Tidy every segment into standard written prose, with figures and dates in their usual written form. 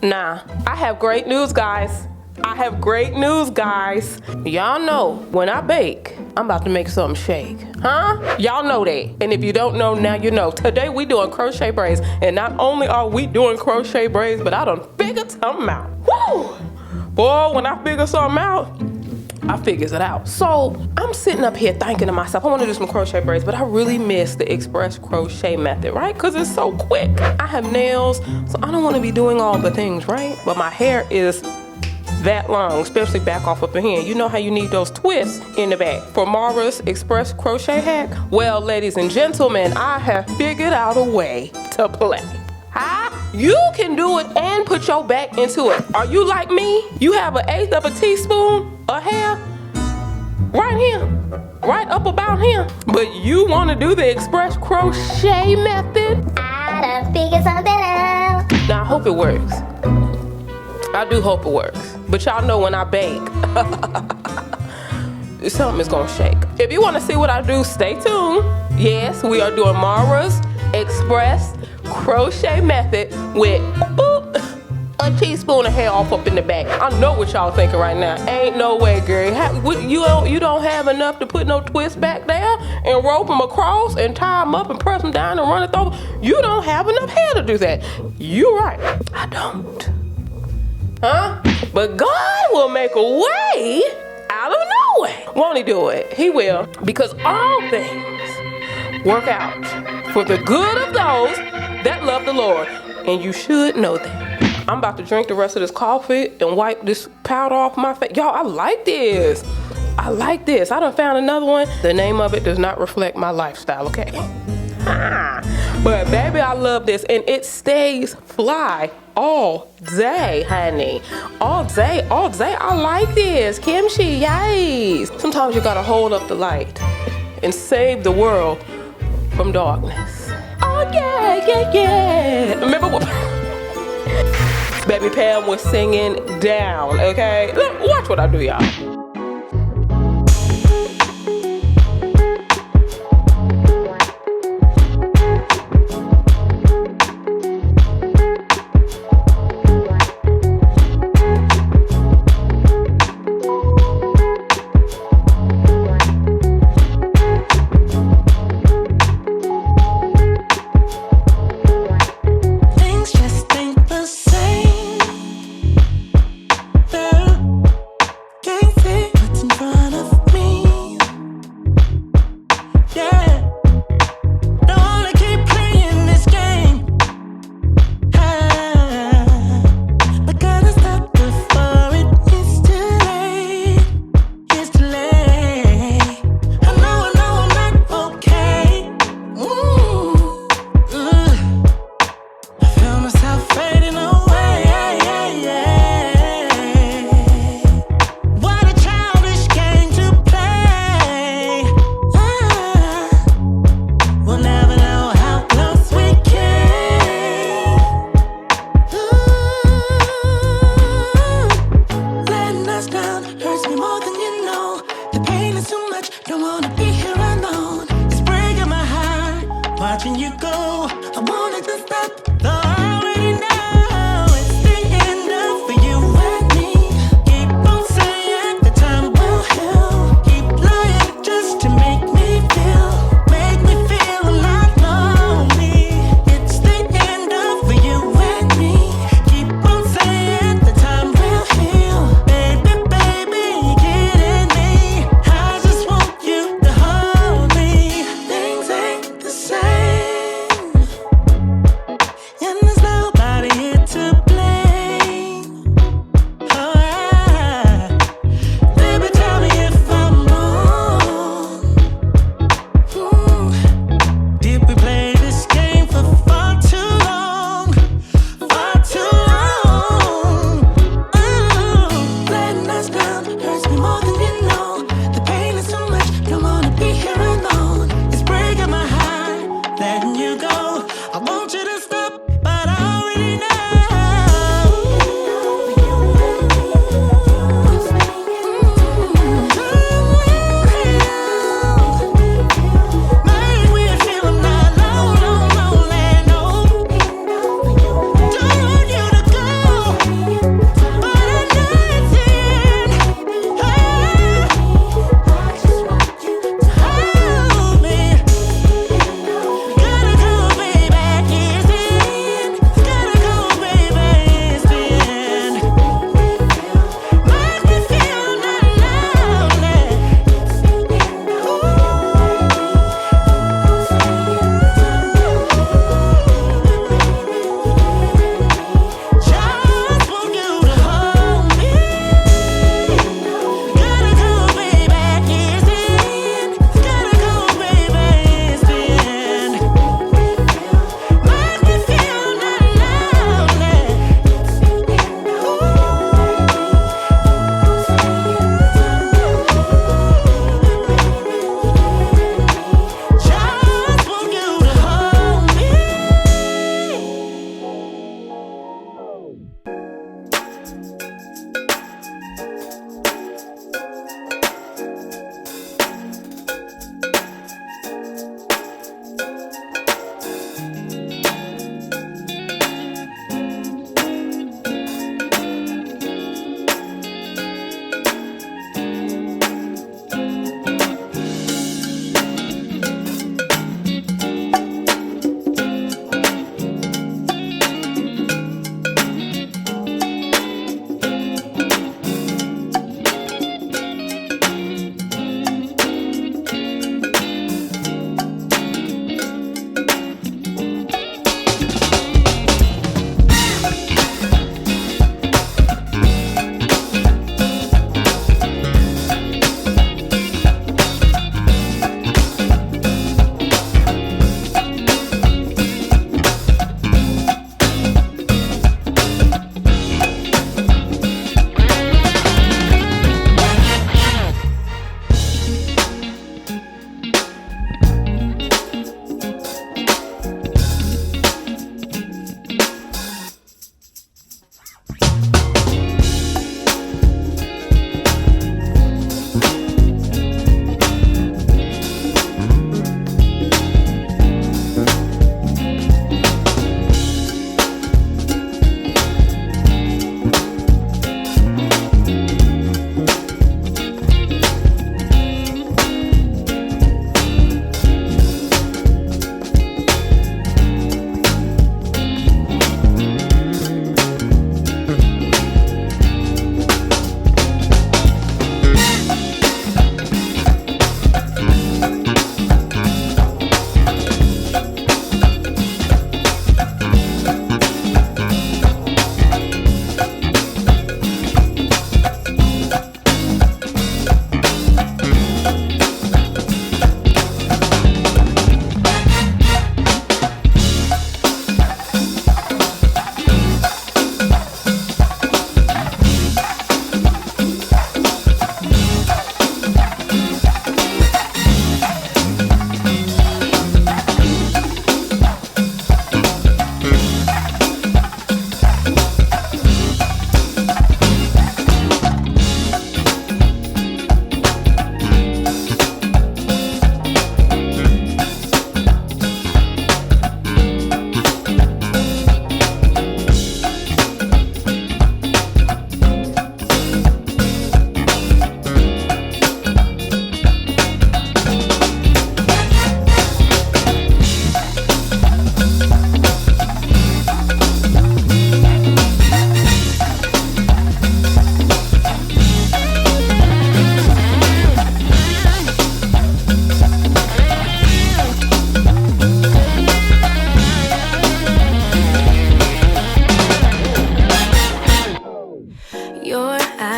Nah, I have great news, guys. I have great news, guys. Y'all know when I bake, I'm about to make something shake. Huh? Y'all know that. And if you don't know, now you know. Today we doing crochet braids. And not only are we doing crochet braids, but I done figured something out. Woo! Boy, when I figure something out, I figures it out. So I'm sitting up here thinking to myself, I want to do some crochet braids, but I really miss the express crochet method, right? Because it's so quick. I have nails, so I don't want to be doing all the things, right? But my hair is that long, especially back off up in here. You know how you need those twists in the back. For Mara's express crochet hack, well, ladies and gentlemen, I have figured out a way to play. Huh? You can do it and put your back into it. Are you like me? You have 1/8 of a teaspoon of hair right here, right up about here. But you want to do the express crochet method? I done figured something out. Now, I hope it works. I do hope it works. But y'all know when I bake, something is gonna shake. If you want to see what I do, stay tuned. Yes, we are doing Mara's express crochet method with a teaspoon of hair off up in the back. I know what y'all thinking right now. Ain't no way, girl. You don't have enough to put no twist back there and rope them across and tie them up and press them down and run it over. You don't have enough hair to do that. You right. I don't. Huh? But God will make a way out of no way. Won't he do it? He will. Because all things work out for the good of those that love the Lord. And you should know that. I'm about to drink the rest of this coffee and wipe this powder off my face. Y'all, I like this. I like this. I done found another one. The name of it does not reflect my lifestyle, okay? But baby, I love this. And it stays fly all day, honey. All day, all day. I like this. Kimchi, yes. Sometimes you gotta hold up the light and save the world from darkness. Oh yeah, yeah, yeah. Remember what Baby Pam was singing down, okay? Look, watch what I do, y'all. Can't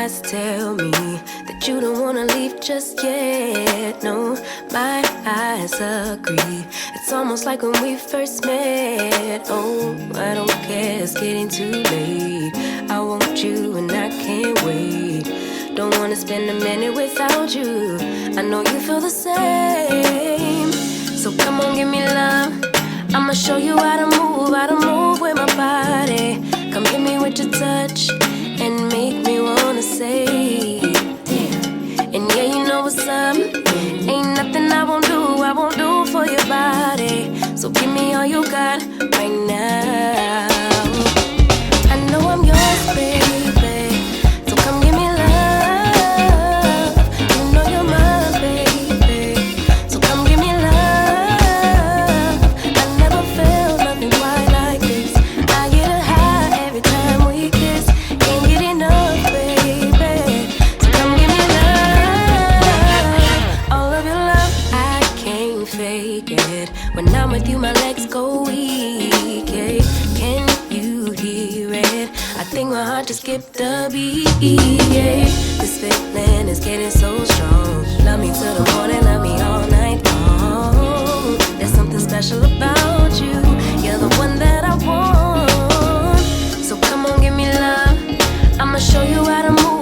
eyes tell me that you don't wanna leave just yet. No, my eyes agree. It's almost like when we first met. Oh, I don't care, it's getting too late. I want you and I can't wait. Don't wanna spend a minute without you. I know you feel the same. So come on, give me love. I'ma show you how to move with my body. Come hit me with your touch and make me wanna say, damn. And yeah, you know what's up. Ain't nothing I won't do for your body. So give me all you got right now. I know I'm yours, baby. So come give me love. You know you're mine, baby. So come give me love. I never felt nothing quite like this. I get a high every time we kiss. Can't get enough, baby. So come give me love. All of your love, I can't fake it. When I'm with you, my legs go weak. Yeah. Can you hear it? I think my heart just skipped a beat. Yeah. This feeling is getting so strong. Love me till the morning, love me all night long. There's something special about you. You're the one that I want. So come on, give me love. I'ma show you how to move